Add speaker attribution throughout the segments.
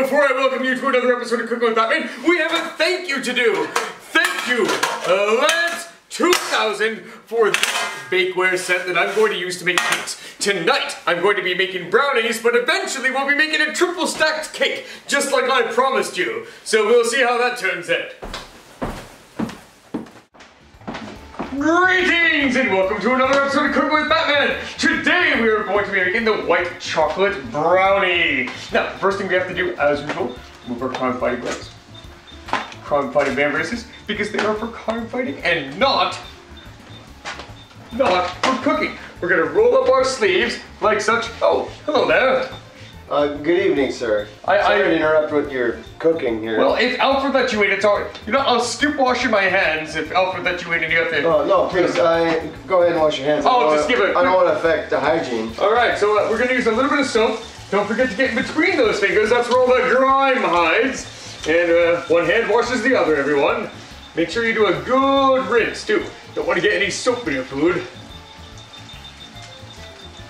Speaker 1: before I welcome you to another episode of Cooking with Batman, we have a thank you to do. Thank you, Lance 2000, for this bakeware set that I'm going to use to make cakes. Tonight, I'm going to be making brownies, but eventually we'll be making a triple stacked cake, just like I promised you. So we'll see how that turns out. Greetings and welcome to another episode of Cooking with Batman. Today we are going to be making the white chocolate brownie. Now, the first thing we have to do, as usual, move our crime fighting gloves. Crime fighting band braces, because they are for crime fighting and not for cooking. We're gonna roll up our sleeves like such. Oh, hello there.
Speaker 2: Good evening, sir. Sorry to interrupt with your cooking here.
Speaker 1: Well, if Alfred let you in, it's alright. You know, I'll scoop wash my hands if Alfred let you in and you have to...
Speaker 2: Oh, no, please, go ahead and wash your hands.
Speaker 1: Oh, just give it...
Speaker 2: I don't want to affect the hygiene.
Speaker 1: Alright, so we're going to use a little bit of soap. Don't forget to get in between those fingers. That's where all the grime hides. And one hand washes the other, everyone. Make sure you do a good rinse, too. Don't want to get any soap in your food.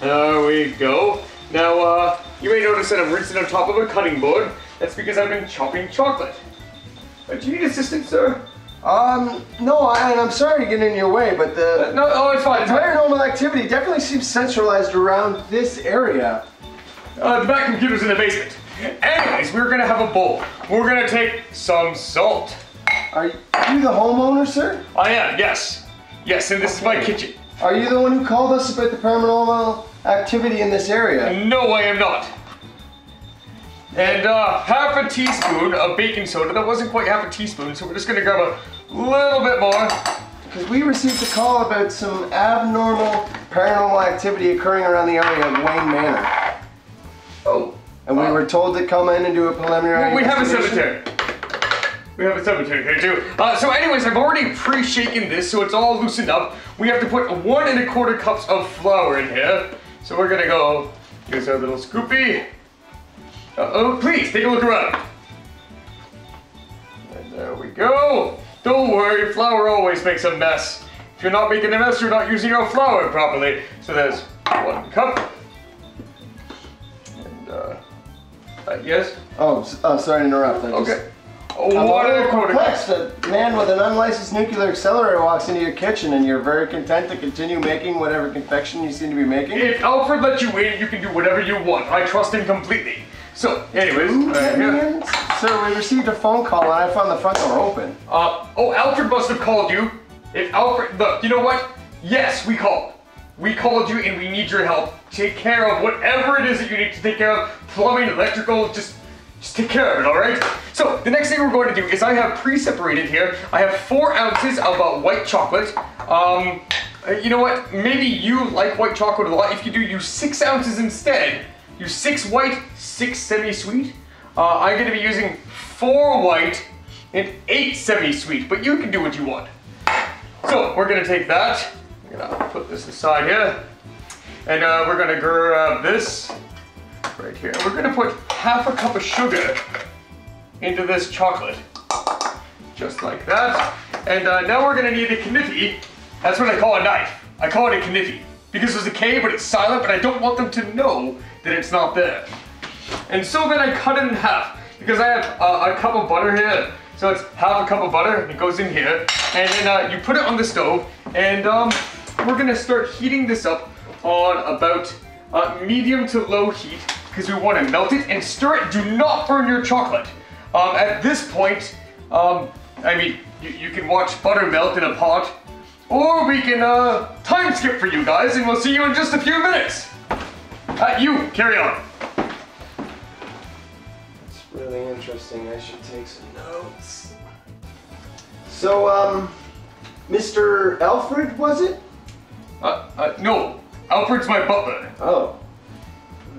Speaker 1: There we go. Now, you may notice that I'm rinsing on top of a cutting board. That's because I've been chopping chocolate. Do you need assistance, sir?
Speaker 2: No, and I'm sorry to get in your way, but the...
Speaker 1: no, it's fine.
Speaker 2: The paranormal activity definitely seems centralized around this area.
Speaker 1: The back computer's in the basement. Anyways, we're gonna have a bowl. We're gonna take some salt.
Speaker 2: Are you the homeowner, sir?
Speaker 1: I am, yes. Yes, and this is my kitchen.
Speaker 2: Are you the one who called us about the paranormal activity in this area?
Speaker 1: No, I am not. And half a teaspoon of baking soda. That wasn't quite half a teaspoon, so we're just gonna grab a little bit more.
Speaker 2: Because we received a call about some abnormal paranormal activity occurring around the area of Wayne Manor.
Speaker 1: Oh.
Speaker 2: And we were told to come in and do a preliminary
Speaker 1: well, we have a cemetery. We have a cemetery here too. So anyways, I've already pre-shaken this, so it's all loosened up. We have to put 1 1/4 cups of flour in here. So we're gonna go, use our little scoopy. Oh, please, take a look around. And there we go. Don't worry, flour always makes a mess. If you're not making a mess, you're not using your flour properly. So there's 1 cup. And, yes?
Speaker 2: Oh, sorry to interrupt.
Speaker 1: Okay.
Speaker 2: I'm
Speaker 1: 1 1/4
Speaker 2: cups. A man with an unlicensed nuclear accelerator walks into your kitchen and you're very content to continue making whatever confection you seem to be making?
Speaker 1: If Alfred let you in, you can do whatever you want. I trust him completely. So, anyways,
Speaker 2: Sir, we received a phone call and I found the front door open.
Speaker 1: Oh, Alfred must have called you. If Alfred, look, you know what? Yes, we called. We called you and we need your help. Take care of whatever it is that you need to take care of. Plumbing, electrical, just take care of it, all right? So, the next thing we're going to do is I have pre-separated here. I have 4 ounces of white chocolate. You know what? Maybe you like white chocolate a lot. If you do, use 6 ounces instead. Use 6 white, 6 semi-sweet. I'm going to be using 4 white and 8 semi-sweet, but you can do what you want. So, we're going to take that. I'm going to put this aside here. And we're going to grab this right here. We're going to put half a cup of sugar into this chocolate. Just like that. And now we're going to need a kniffy. That's what I call a knife. I call it a kniffy. Because there's a K, but it's silent, but I don't want them to know that it's not there. And so then I cut it in half. Because I have a cup of butter here. So it's half a cup of butter, and it goes in here. And then you put it on the stove. And we're going to start heating this up on about medium to low heat. Because we want to melt it and stir it. Do not burn your chocolate. At this point, I mean, you can watch butter melt in a pot. Or we can time skip for you guys, and we'll see you in just a few minutes. You, carry on.
Speaker 2: It's really interesting. I should take some notes. So, Mr. Alfred, was it?
Speaker 1: No. Alfred's my butler.
Speaker 2: Oh.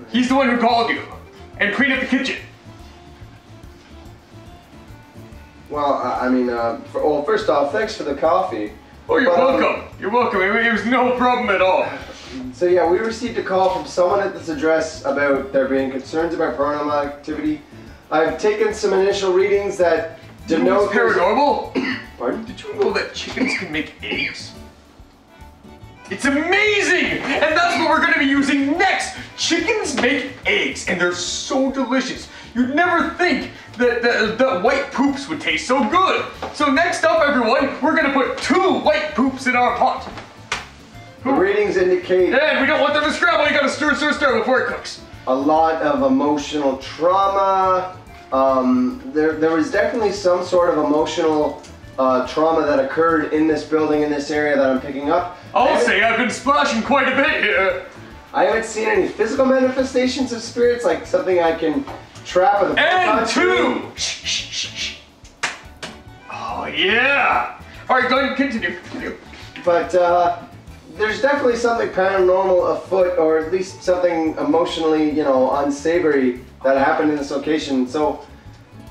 Speaker 1: He's the one who called you and cleaned up the kitchen.
Speaker 2: Well, I mean, well, first off, thanks for the coffee.
Speaker 1: Oh, you're welcome. You're welcome. It was no problem at all.
Speaker 2: So yeah, we received a call from someone at this address about there being concerns about paranormal activity. I've taken some initial readings that denote...
Speaker 1: paranormal?
Speaker 2: Pardon?
Speaker 1: Did you know that chickens can make eggs? It's amazing! And that's what we're gonna be using next! Chickens make eggs, and they're so delicious. You'd never think that the white poops would taste so good. So next up, everyone, we're gonna put 2 white poops in our pot.
Speaker 2: The readings indicate...
Speaker 1: And we don't want them to scramble, you gotta stir before it cooks.
Speaker 2: A lot of emotional trauma. There was definitely some sort of emotional trauma that occurred in this building, in this area that I'm picking up.
Speaker 1: I'll say I've been splashing quite a bit here.
Speaker 2: I haven't seen any physical manifestations of spirits, like something I can trap with a
Speaker 1: And 2! Shh, shh, shh, shh. Oh, yeah! Alright, go ahead and continue.
Speaker 2: But there's definitely something paranormal afoot, or at least something emotionally, you know, unsavory that happened in this location. So,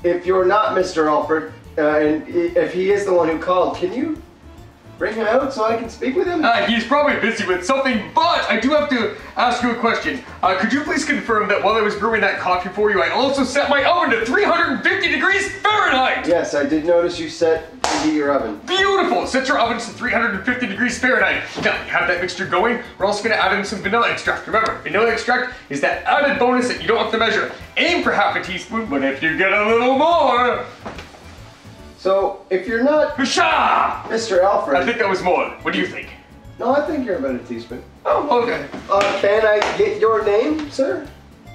Speaker 2: if you're not Mr. Alfred, and if he is the one who called, can you bring him out so I can speak with him?
Speaker 1: He's probably busy with something, but I do have to ask you a question. Could you please confirm that while I was brewing that coffee for you, I also set my oven to 350 degrees Fahrenheit?
Speaker 2: Yes, I did notice you set to heat your oven.
Speaker 1: Beautiful! Set your ovens to 350 degrees Fahrenheit. Now, you have that mixture going. We're also going to add in some vanilla extract. Remember, vanilla extract is that added bonus that you don't have to measure. Aim for half a teaspoon, but if you get a little more...
Speaker 2: So, if you're not
Speaker 1: Pshaw!
Speaker 2: Mr. Alfred...
Speaker 1: I think that was more. What do you think?
Speaker 2: No, I think you're about a teaspoon.
Speaker 1: Oh, okay.
Speaker 2: Can I get your name, sir?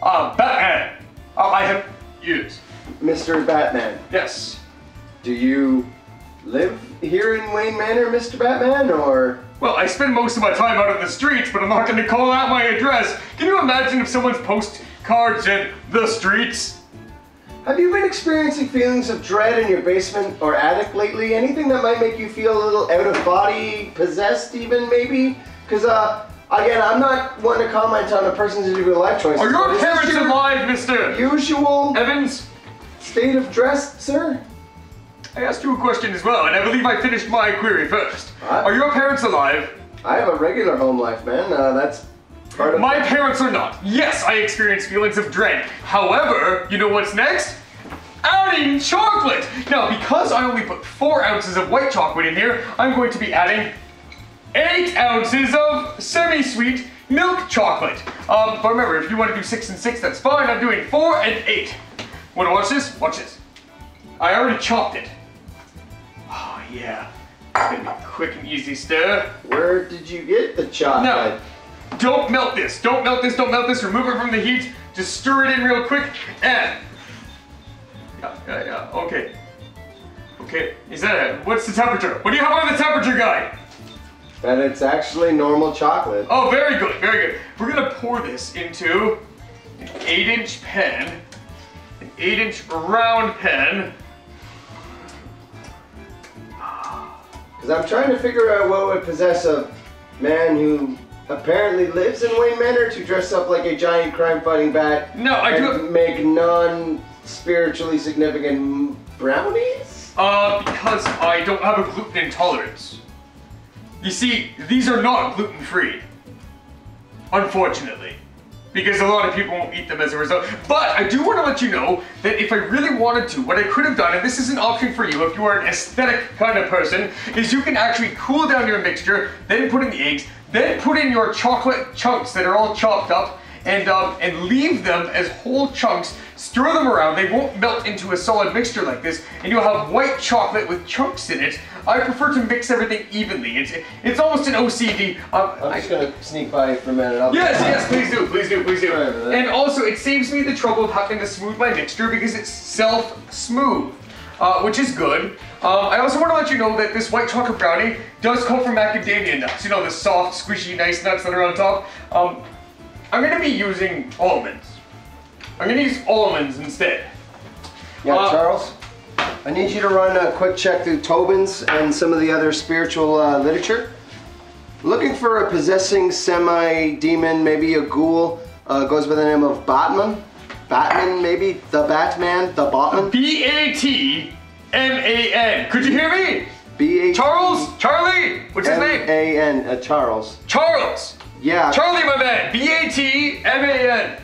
Speaker 1: Batman. I have ears.
Speaker 2: Mr. Batman.
Speaker 1: Yes.
Speaker 2: Do you live here in Wayne Manor, Mr. Batman, or...?
Speaker 1: Well, I spend most of my time out in the streets, but I'm not going to call out my address. Can you imagine if someone's postcard said, the streets?
Speaker 2: Have you been experiencing feelings of dread in your basement or attic lately? Anything that might make you feel a little out of body, possessed even, maybe? Because, again, I'm not one to comment on a person's individual life choices.
Speaker 1: Are your parents alive, Mr.
Speaker 2: Usual
Speaker 1: Evans?
Speaker 2: State of dress, sir?
Speaker 1: I asked you a question as well, and I believe I finished my query first.
Speaker 2: What?
Speaker 1: Are your parents alive?
Speaker 2: I have a regular home life, man. That's part of...
Speaker 1: My parents are not. Yes, I experience feelings of dread. However, you know what's next? Adding chocolate! Now, because I only put 4 ounces of white chocolate in here, I'm going to be adding 8 ounces of semi-sweet milk chocolate. But remember, if you want to do 6 and 6, that's fine. I'm doing 4 and 8. Want to watch this? Watch this. I already chopped it. Oh, yeah. It's gonna be a quick and easy stir.
Speaker 2: Where did you get the chocolate?
Speaker 1: No. Don't melt this. Don't melt this. Don't melt this. Remove it from the heat. Just stir it in real quick. And... Yeah. Okay. Okay. Is that what's the temperature? What do you have on the temperature guide?
Speaker 2: And it's actually normal chocolate.
Speaker 1: Oh, very good. Very good. We're going to pour this into an 8-inch pen. An 8-inch round pen.
Speaker 2: Because I'm trying to figure out what would possess a man who apparently lives in Wayne Manor to dress up like a giant crime-fighting bat.
Speaker 1: No, I do
Speaker 2: make non-spiritually significant brownies?
Speaker 1: Because I don't have a gluten intolerance. You see, these are not gluten-free. Unfortunately. Because a lot of people won't eat them as a result. But I do want to let you know that if I really wanted to, what I could have done, and this is an option for you if you are an aesthetic kind of person, is you can actually cool down your mixture, then put in the eggs, then put in your chocolate chunks that are all chopped up, and leave them as whole chunks. Stir them around. They won't melt into a solid mixture like this, and you'll have white chocolate with chunks in it. I prefer to mix everything evenly. It's almost an OCD.
Speaker 2: I'm just gonna sneak by for a minute.
Speaker 1: Yes, please do.
Speaker 2: Right,
Speaker 1: And also, it saves me the trouble of having to smooth my mixture because it's self-smooth, which is good. I also want to let you know that this white chocolate brownie does come from macadamia nuts. You know, the soft, squishy, nice nuts that are on top. I'm going to be using almonds. I'm going to use almonds instead.
Speaker 2: Yeah, Charles, I need you to run a quick check through Tobin's and some of the other spiritual literature. Looking for a possessing semi-demon, maybe a ghoul, goes by the name of Batman. Batman, maybe? The Batman? The Batman?
Speaker 1: B-A-T-M-A-N. Could you hear me?
Speaker 2: B-A-T...
Speaker 1: Charles? Charlie? What's his name?
Speaker 2: M-A-N, Charles.
Speaker 1: Charles!
Speaker 2: Yeah.
Speaker 1: Charlie, my man. B-A-T-M-A-N.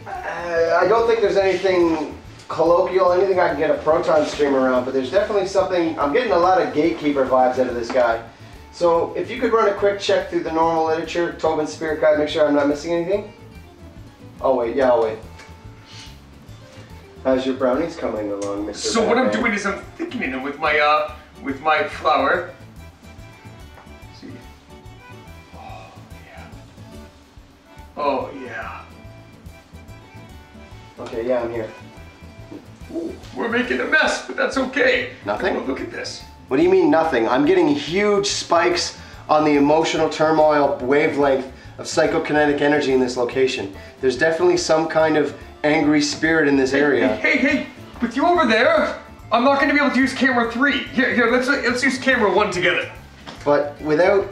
Speaker 2: I don't think there's anything colloquial, anything I can get a proton stream around, but there's definitely something. I'm getting a lot of gatekeeper vibes out of this guy. So if you could run a quick check through the normal literature, Tobin's Spirit Guide, make sure I'm not missing anything. Oh wait, yeah, I'll wait. How's your brownies coming along, Mr.
Speaker 1: So what I'm doing is I'm thickening them with my flour. See? Oh yeah. Oh yeah.
Speaker 2: Okay, yeah, I'm here.
Speaker 1: Ooh, we're making a mess, but that's okay.
Speaker 2: Nothing?
Speaker 1: Oh, look at this.
Speaker 2: What do you mean nothing? I'm getting huge spikes on the emotional turmoil wavelength of psychokinetic energy in this location. There's definitely some kind of angry spirit in this area.
Speaker 1: Hey, with you over there, I'm not going to be able to use camera 3. Here, let's use camera 1 together.
Speaker 2: But without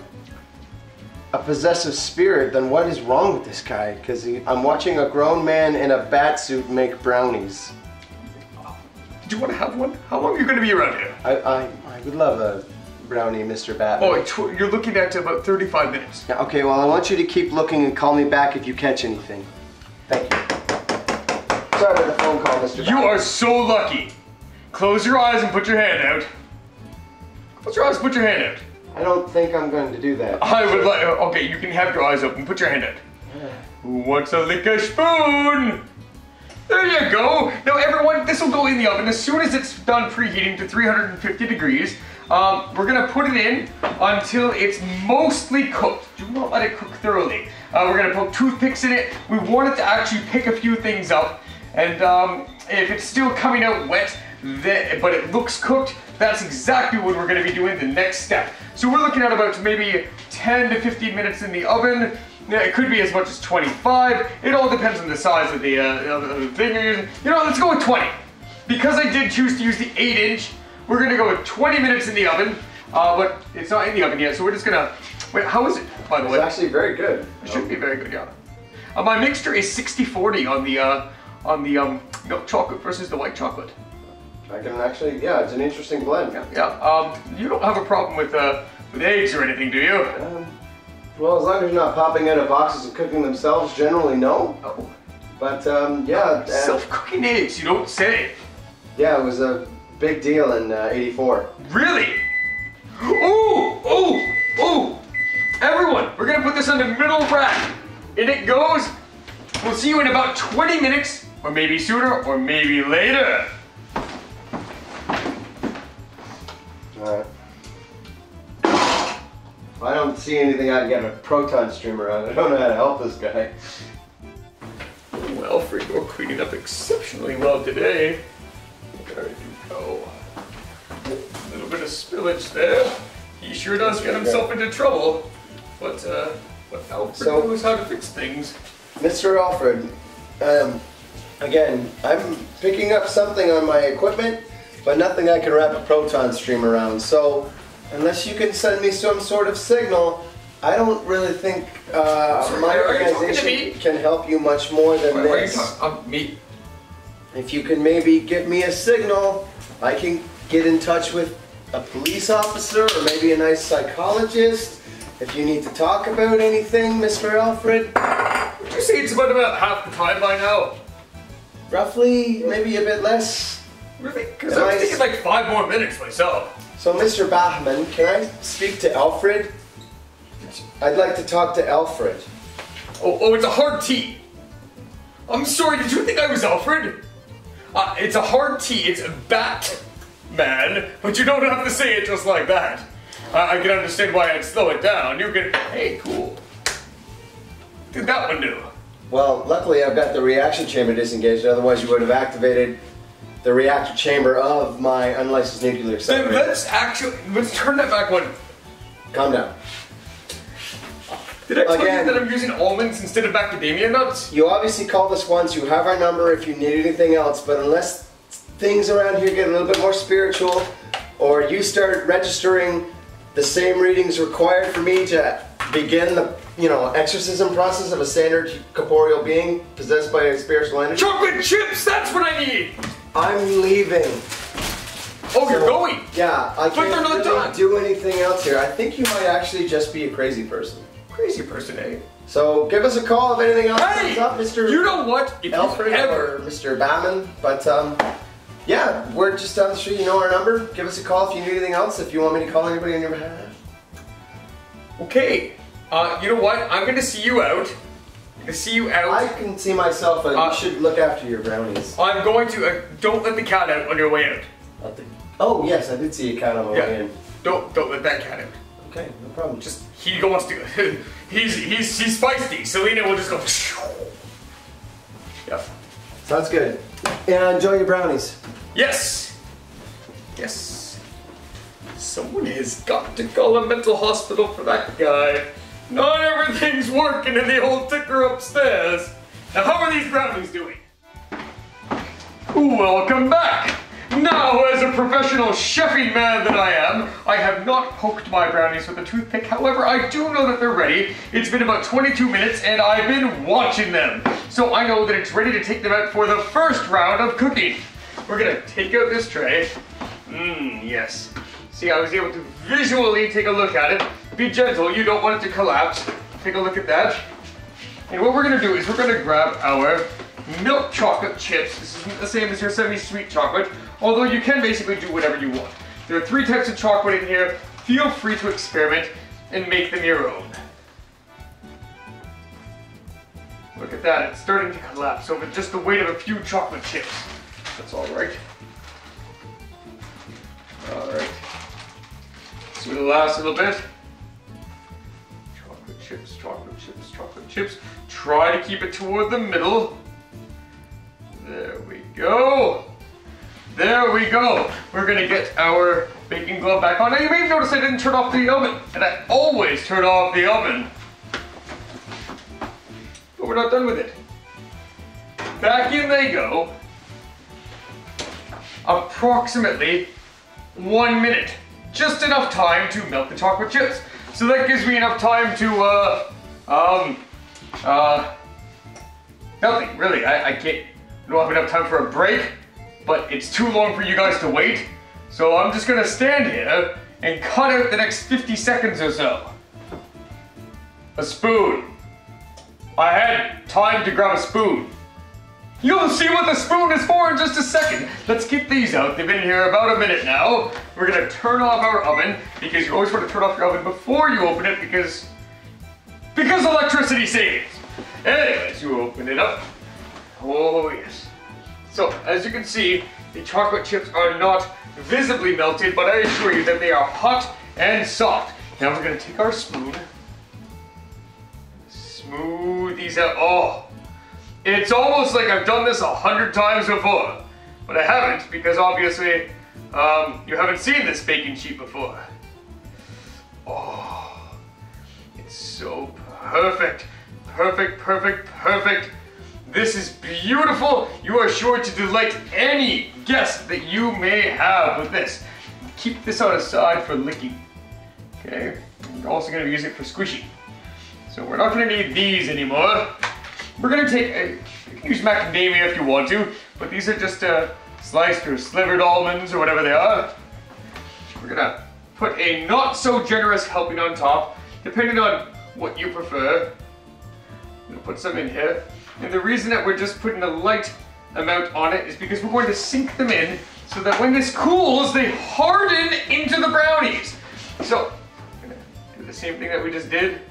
Speaker 2: a possessive spirit, then what is wrong with this guy? Because I'm watching a grown man in a bat suit make brownies.
Speaker 1: Did you want to have one? How long are you going to be around here?
Speaker 2: I would love a brownie, Mr. Batman.
Speaker 1: Oh, you're looking at about 35 minutes.
Speaker 2: Yeah, okay, well, I want you to keep looking and call me back if you catch anything. Thank you. Sorry about the phone call, Mr. Batman.
Speaker 1: You are so lucky. Close your eyes and put your hand out. Close your eyes, put your hand out.
Speaker 2: I don't think I'm going to do that.
Speaker 1: I would like. Okay, you can have your eyes open. Put your hand out. Who wants a lick a spoon? There you go. Now everyone, this will go in the oven as soon as it's done preheating to 350 degrees. We're gonna put it in until it's mostly cooked. Do not let it cook thoroughly. We're gonna poke toothpicks in it. We want it to actually pick a few things up. And if it's still coming out wet, but it looks cooked, that's exactly what we're gonna be doing the next step. So we're looking at about maybe 10 to 15 minutes in the oven. It could be as much as 25. It all depends on the size of the thing you're using. You know, let's go with 20. Because I did choose to use the 8-inch, we're gonna go with 20 minutes in the oven, but it's not in the oven yet, so we're just gonna, wait, how is it, by the way?
Speaker 2: It's actually very good.
Speaker 1: It should be very good, yeah. My mixture is 60-40 on the milk chocolate versus the white chocolate.
Speaker 2: I can actually, yeah, it's an interesting blend.
Speaker 1: Yeah. You don't have a problem with eggs or anything, do you?
Speaker 2: Well, as long as you're not popping out of boxes and cooking themselves, generally no.
Speaker 1: Oh.
Speaker 2: But yeah.
Speaker 1: Self-cooking eggs, you don't say.
Speaker 2: Yeah, it was a big deal in '84.
Speaker 1: Really? Ooh! Everyone, we're gonna put this on the middle rack. In it goes. We'll see you in about 20 minutes, or maybe sooner, or maybe later.
Speaker 2: Alright. I don't see anything I can get a proton streamer on. I don't know how to help this guy.
Speaker 1: Well, Alfred, you're cleaning up exceptionally well today. There you go. A little bit of spillage there. He sure does get himself into trouble. But Alfred knows how to fix things.
Speaker 2: Mr. Alfred, again, I'm picking up something on my equipment, but nothing I can wrap a proton stream around. So, unless you can send me some sort of signal, I don't really think my organization can help you much more than this.
Speaker 1: Me?
Speaker 2: If you can maybe give me a signal, I can get in touch with a police officer or maybe a nice psychologist. If you need to talk about anything, Mr. Alfred.
Speaker 1: Would you say it's about half the time by now?
Speaker 2: Roughly, maybe a bit less.
Speaker 1: Really? Because I was thinking like 5 more minutes myself.
Speaker 2: So, Mr. Bachman, can I speak to Alfred? I'd like to talk to Alfred.
Speaker 1: Oh, it's a hard T. I'm sorry, did you think I was Alfred? It's a hard T, it's a Batman, but you don't have to say it just like that. I can understand why I'd slow it down. You can, hey, cool. What did that one do?
Speaker 2: Well, luckily I've got the reaction chamber disengaged, otherwise you would have activated the reactor chamber of my unlicensed nuclear accelerator.
Speaker 1: Then let's turn that back one.
Speaker 2: Calm down.
Speaker 1: Did I tell you that I'm using almonds instead of macadamia nuts?
Speaker 2: You obviously called us once, you have our number if you need anything else, but unless things around here get a little bit more spiritual, or you start registering the same readings required for me to begin the, exorcism process of a standard corporeal being possessed by a spiritual energy.
Speaker 1: Chocolate chips, that's what I need!
Speaker 2: I'm leaving.
Speaker 1: Oh, you're going?
Speaker 2: Yeah, I
Speaker 1: But they're not
Speaker 2: can't
Speaker 1: done.
Speaker 2: do anything else here. I think you might actually just be a crazy person.
Speaker 1: Crazy person, eh?
Speaker 2: So give us a call if anything else comes up, Mr.
Speaker 1: You know what? If
Speaker 2: Alfred or Mr. Batman. But yeah, we're just down the street. You know our number. Give us a call if you need anything else. If you want me to call anybody on your behalf.
Speaker 1: Okay. You know what? I'm gonna see you out. I'm gonna see you out.
Speaker 2: I can see myself. You should look after your brownies.
Speaker 1: I'm going to. Don't let the cat out on your way out.
Speaker 2: Oh yes, I did see a cat on my way in.
Speaker 1: Don't let that cat out.
Speaker 2: Okay, no problem.
Speaker 1: Just he wants to. he's feisty. Selena will just go. Yep.
Speaker 2: Sounds good. Yeah, enjoy your brownies.
Speaker 1: Yes. Yes. Someone has got to call a mental hospital for that guy. Not everything's working in the old ticker upstairs. Now, how are these brownies doing? Welcome back. Now, as a professional chefing man that I am, I have not poked my brownies with a toothpick. However, I do know that they're ready. It's been about 22 minutes and I've been watching them. So I know that it's ready to take them out for the first round of cooking. We're gonna take out this tray. Yes. See, I was able to visually take a look at it. Be gentle, you don't want it to collapse. Take a look at that. And what we're gonna do is we're gonna grab our milk chocolate chips. This isn't the same as your semi-sweet chocolate, although you can basically do whatever you want. There are 3 types of chocolate in here. Feel free to experiment and make them your own. Look at that, it's starting to collapse over just the weight of a few chocolate chips. That's all right. All right. See the last little bit. Chocolate chips, chocolate chips, chocolate chips. Try to keep it toward the middle. There we go. There we go. We're gonna get our baking glove back on. Now you may have noticed I didn't turn off the oven, and I always turn off the oven. But we're not done with it. Back in they go. Approximately 1 minute. Just enough time to melt the chocolate chips. So that gives me enough time to, nothing, really. I don't have enough time for a break, but it's too long for you guys to wait. So I'm just gonna stand here and cut out the next 50 seconds or so. A spoon. I had time to grab a spoon. You'll see what the spoon is for in just a second. Let's get these out. They've been here about a minute now. We're gonna turn off our oven because you always want to turn off your oven before you open it because electricity saves. Anyways, you open it up. Oh yes. So as you can see, the chocolate chips are not visibly melted, but I assure you that they are hot and soft. Now we're gonna take our spoon, smooth these out. Oh. It's almost like I've done this 100 times before, but I haven't because obviously you haven't seen this baking sheet before. Oh, it's so perfect. Perfect, perfect, perfect. This is beautiful. You are sure to delight any guest that you may have with this. Keep this on the side for licking. Okay, we're also gonna use it for squishing. So we're not gonna need these anymore. We're gonna take you can use macadamia if you want to, but these are just sliced or slivered almonds or whatever they are. We're gonna put a not so generous helping on top, depending on what you prefer. I'm gonna put some in here. And the reason that we're just putting a light amount on it is because we're going to sink them in so that when this cools, they harden into the brownies. So, I'm gonna do the same thing that we just did.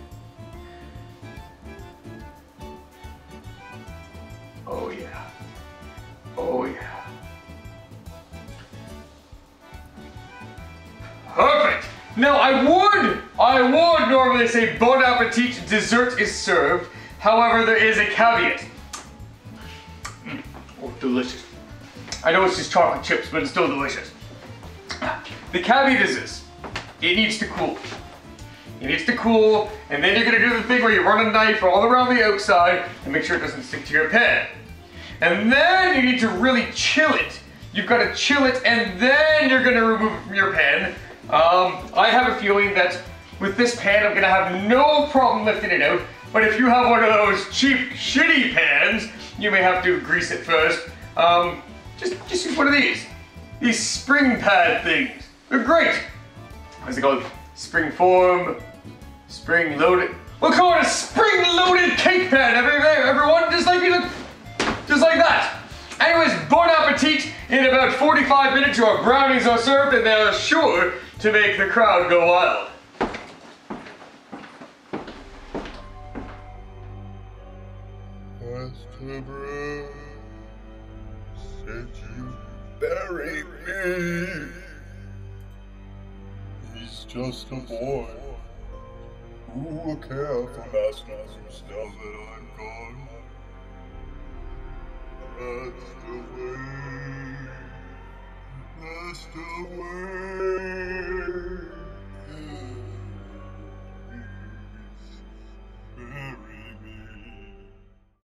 Speaker 1: Oh yeah. Oh yeah. Perfect! Now I would normally say bon appetit, dessert is served. However, there is a caveat. Oh, delicious. I know it's just chocolate chips, but it's still delicious. The caveat is this. It needs to cool. It needs to cool, and then you're gonna do the thing where you run a knife all around the outside and make sure it doesn't stick to your pan. And then you need to really chill it. You've got to chill it, and then you're gonna remove it from your pan. I have a feeling that with this pan, I'm gonna have no problem lifting it out. But if you have one of those cheap, shitty pans, you may have to grease it first. Just use one of these. These spring pad things. They're great. What's it called? Spring form, spring loaded. We'll call it a spring loaded cake pan, everyone, just like that. Anyways, bon appetit. In about 45 minutes, your brownies are served and they're sure to make the crowd go wild.
Speaker 3: Macabre said you buried me. He's just a boy who will care for Master Zeus now that I'm gone. That's the way. That's the way.